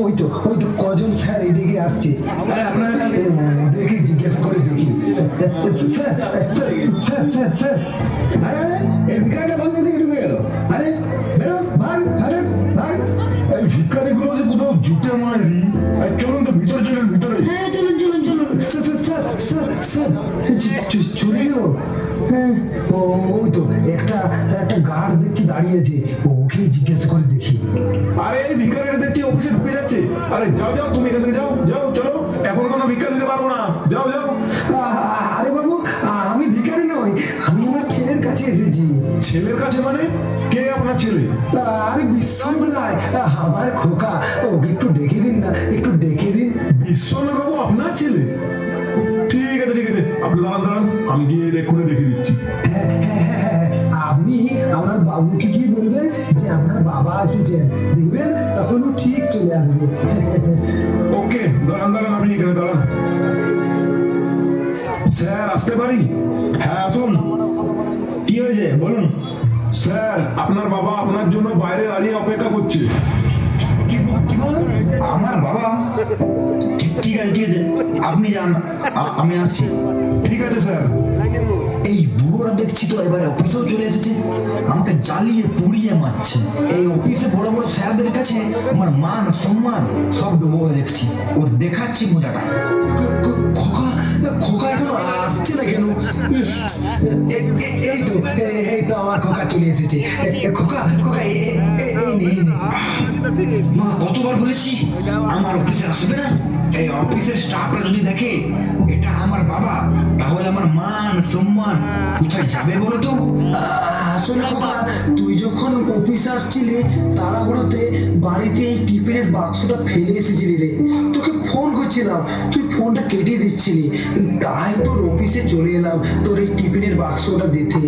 ওই তো কজন স্যার এদিকে আসছে। দেখি জিজ্ঞাসা করে দেখি। Sir sir sir sir sir আরে আরে এই ভিখারিটা কোন দিকে ঢুকে গেল? আরে বেরো ভাগ হাঁটেন ভাগ। এই ভিখারিগুলো যে কোথাও জুটে মারি। চলুন তো ভিতরে চলুন ভিতরে। হ্যাঁ চলুন চলুন চলুন। স্যার স্যার স্যার স্যার চলে গেল। হ্যাঁ ওই তো একটা গার্ড দেখছি দাঁড়িয়ে আছে, ওকে জিজ্ঞাসা করে দেখি। আরে এই ভিখারিটা দেখছি অফিসে ঢুকে যাচ্ছে। আরে যাও যাও, তুমি এখান থেকে যাও যাও, চলো, এখন কোনো ভিক্ষা দিতে পারবো না, যাও যাও। আরে বাবু, আমি ভিখারি নই, আমি আমার ছেলের কাছে এসেছি। ছেলের কাছে মানে? কে আপনার ছেলে? আরে বিশ্বনাথ, আমার খোকা, ওকে একটু দেখে দিন না, একটু দেখে দিন। বিশ্বনাথ বাবু আপনার ছেলে? ঠিক আছে ঠিক আছে, আপনি দাঁড়ান দাঁড়ান, আমি গিয়ে এক্ষুনি দেখে দিচ্ছি। হ্যাঁ, আপনি আমার বাবুকে কি বলবেন যে আপনার বাবা এসেছেন, দেখবেন তখন ও ঠিক চলে আসবে। ওকে, দাঁড়ান দাঁড়ান, আপনি এখানে দাঁড়ান। স্যার আসতে পারি? হ্যাঁ আসুন, কি হয়েছে বলুন। স্যার আপনার বাবা আপনার জন্য বাইরে দাঁড়িয়ে অপেক্ষা করছে। কি বলেন? আমার বাবা? ঠিক আছে ঠিক আছে, আপনি যান, আমি আসছি। ঠিক আছে স্যার। এই বুড়োরা দেখছি তো এবারে অফিসেও চলে এসেছে, আমাকে জ্বালিয়ে পুড়িয়ে মারছে। এই অফিসে বড় বড় স্যারদের কাছে আমার মান সম্মান সব ডুবো দেখছি, ওর দেখাচ্ছি মজাটা। খোকা খোকা এখনো আসছে না কেন? এই তো আমার খোকা চলে এসেছে। খোকা খোকা এই নে। মা কতবার বলেছি আমার অফিসে আসবে না। এই অফিসের স্টাফরা যদি দেখে এটা আমার বাবা, তাহলে আমার মান সম্মান কোথায় যাবে বলো তো? আসলে খোকা, তুই যখন অফিসে আসছিলি তাড়াহুড়োতে বাড়িতে এই টিফিনের বাক্সটা ফেলে এসেছিলি রে, তোকে ফোন করছিলাম, তুই ফোনটা কেটে দিচ্ছিলি, তাই তোর অফিসে চলে এলাম তোর এই টিফিনের বাক্সটা দিতে।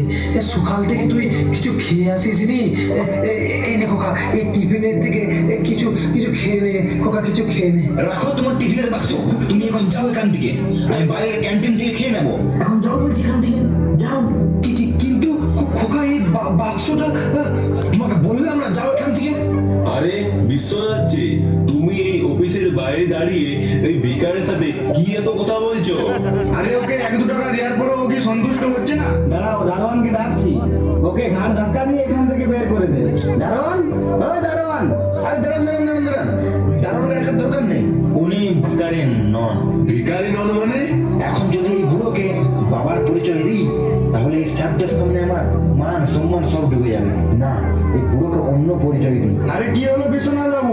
সকাল থেকে তুই কিছু খেয়ে আসিস নি। এই নে খোকা, এই টিফিনের থেকে কিছু কিছু খেয়ে নে খোকা, কিছু খেয়ে নে। রাখো তোমার টিফিনের বাক্স, তুমি এখন যাও এখান থেকে, আমি বাইরের ক্যান্টিন থেকে খেয়ে নেবো। এখন যাও বলছি এখান থেকে, যাও। কিন্তু খোকা এই বাক্সটা তোমাকে বললাম না যাও এখান থেকে। আরে বিশ্বনাথ যে, তুমি এই অফিসের বাইরে দাঁড়িয়ে এই ভিখারির সাথে কি এত কথা বলছো? আরে ওকে 1-2 টাকা দেওয়ার পরও ও কি সন্তুষ্ট হচ্ছে না? দাঁড়াও, দারোয়ানকে ডাকছি, ওকে ঘাড় ধাক্কা দিয়ে এখান থেকে বের করে দে। দারোয়ান, ওই দারোয়ান। আরে দাঁড়ান, দারোয়ানকে ডাকার দরকার নেই, উনি ভিখারি নন। ভিখারি নন মানে? এখন যদি এই বুড়োকে বাবার পরিচয় দিই তাহলে এই স্যারদের সামনে আমার মান সম্মান সব ডুবে যাবে। না, এই বুড়োকে অন্য পরিচয় দিই। আরে কি হলো বিশ্বনাথ বাবু?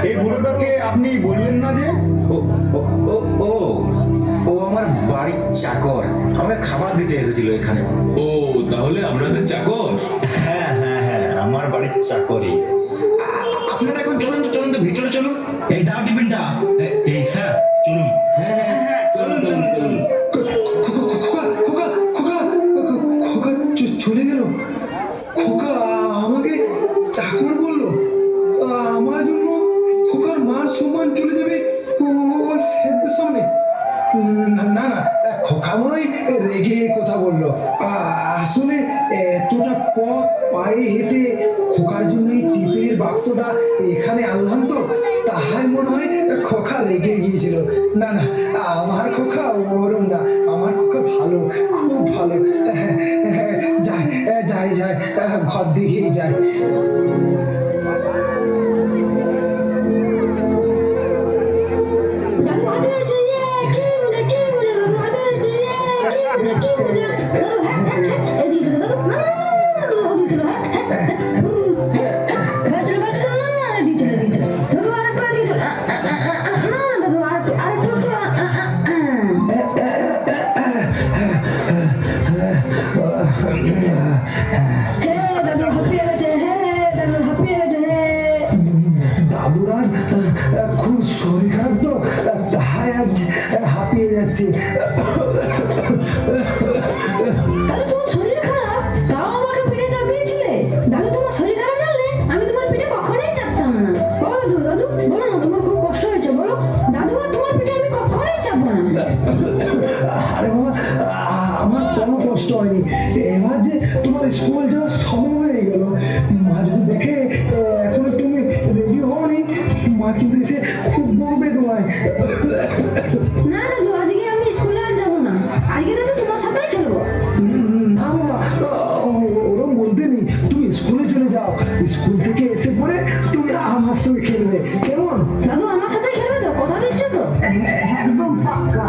এই বুড়োটাকে আপনি বললেন না যে? ও ও ও ও ও আমার বাড়ির চাকর, আমাকে খাবার দিতে এসেছিল এখানে। ও তাহলে আপনাদের চাকর? হ্যাঁ, আমার বাড়ির চাকরই। আপনারা এখন চলুন তো ভিতরে চলুন। এই দাও টিফিনটা। এই স্যার চলুন। খোকা চলে গেল। খোকা আমাকে চাকর বললো, আমার জন্য খোকার মান সম্মান চলে যাবে ওই স্যারদের সামনে। না না না, খোকা মনে হয় রেগে কথা বললো। আসলে এতটা পথ পায়ে হেঁটে খোকার জন্য এই টিফিনের বাক্সটা এখানে আনলাম তো, তাহাই মনে হয় খোকা রেগে গিয়েছিল। না না, আমার খোকা ওরম না, আমার খোকা ভালো, খুব ভালো। যাই ঘর দিকেই যাই। দাদু হাতে হয়েছে, কি মজা দাদু হাতে হয়েছে, কি মজা। দাদু হ্যাঁ এদিকে চলো দাদু, না ওদিকে চলো, হ্যাঁ চলো না এদিকে চলো দাদু, আরেকটু এদিকে চলো, না দাদু আরেকটু দাদু হাঁপিয়ে গেছে, দাদু হাঁপিয়ে গেছে। দাদুরার খুব শরীর খারাপ তো, তাই আজ হাঁপিয়ে যাচ্ছে। দাদু তোমার শরীর খারাপ, তাও আমাকে পিঠে চাপিয়েছিলে? দাদু তোমার শরীর খারাপ জানলে আমি তোমার পিঠে কখনোই চাপতাম না। বলো দাদু বলো না, তোমার খুব কষ্ট হয়েছে বলো। দাদু আর তোমার পিঠে আমি কখনোই চাপবো না। আরে বাবা, আমার কোনো কষ্ট হয়নি। এবার যে তোমার স্কুল যাওয়ার সময় হয়ে গেল, মা যদি দেখে এখনো তুমি রেডি হওনি, কিন্তু এসে খুব বলবে তোমায়। না দাদু, আজকে আমি স্কুলে আর যাবো না। আজকে দাদু তোমার সাথেই খেলবো। না বাবা, ওরম বলতে নেই, তুমি স্কুলে চলে যাও, স্কুল থেকে এসে পরে তুমি আমার সঙ্গে খেলবে, কেমন? দাদু আমার সাথে খেলবে তো? কথা দিচ্ছ তো? একদম পাক্কা,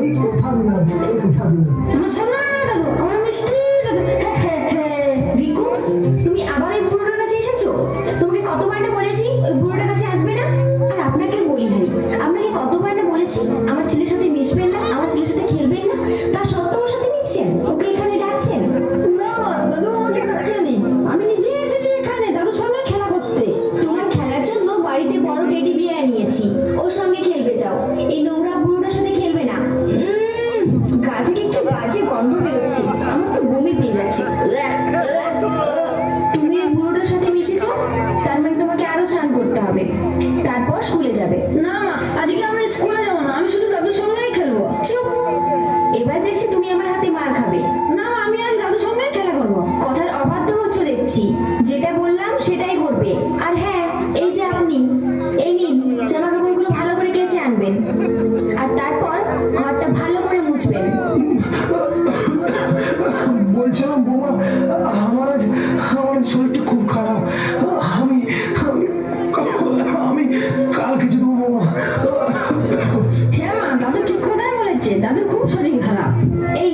এই কথা দিলাম, এই কথা দিলাম। আমার সোনা দাদু, আমার মিষ্টি দাদু। রিকু, তুমি আবার এই বুড়োটার কাছে এসেছো? তোমাকে কতবার না বলেছি ওই বুড়োটার কাছে আসবে না? আর আপনাকে বলি হারি, আপনাকে কতবার না বলেছি আমার ছেলের সাথে মিশবেন না, আমার ছেলের সাথে খেলবেন না, তা সত্ত্বেও ওর সাথে মিশছেন, ওকে এখানে ডাকছেন। না দাদু, আমাকে ডাকেনি, আমি নিজে এসেছি এখানে দাদুর সঙ্গে খেলা করতে। তোমার খেলার জন্য বাড়িতে বড় টেডি বিয়ার নিয়েছি, ওর সঙ্গে খেলবে যাও, এই নোংরা বুড়োটার সাথে খেলবে না। গা থেকে একটু বাজে গন্ধ বেরোচ্ছে, আমার তো বমি পেয়ে যাচ্ছে। তুমি এই বুড়োটার সাথে মিশেছো, তার মানে তোমাকে আরো স্নান করতে হবে, তারপর স্কুলে যাবে। না মা, আজকে আমি স্কুলে যাবো না, আমি শুধু দাদুর সঙ্গেই খেলবো। চুপ, এবার দেখছি তুমি আমার হাতে মার খাবে। না মা, আমি আজ দাদুর সঙ্গেই খেলা করবো। কথার অবাধ্য হচ্ছ দেখছি, যেটা বললাম সেটাই করবে। আর হ্যাঁ, এই যে আপনি, এই নিন, জামা কাপড়গুলো ভালো করে কেচে আনবেন, আর তারপর ঘরটা ভালো করে মুছবেন। বলছিলাম বৌমা, আমার শরীরটা খুব খারাপ, আমি আমি কালকে যাবো বৌমা। হ্যাঁ মা, দাদু ঠিক কথাই বলেছে, দাদুর খুব শরীর খারাপ। এই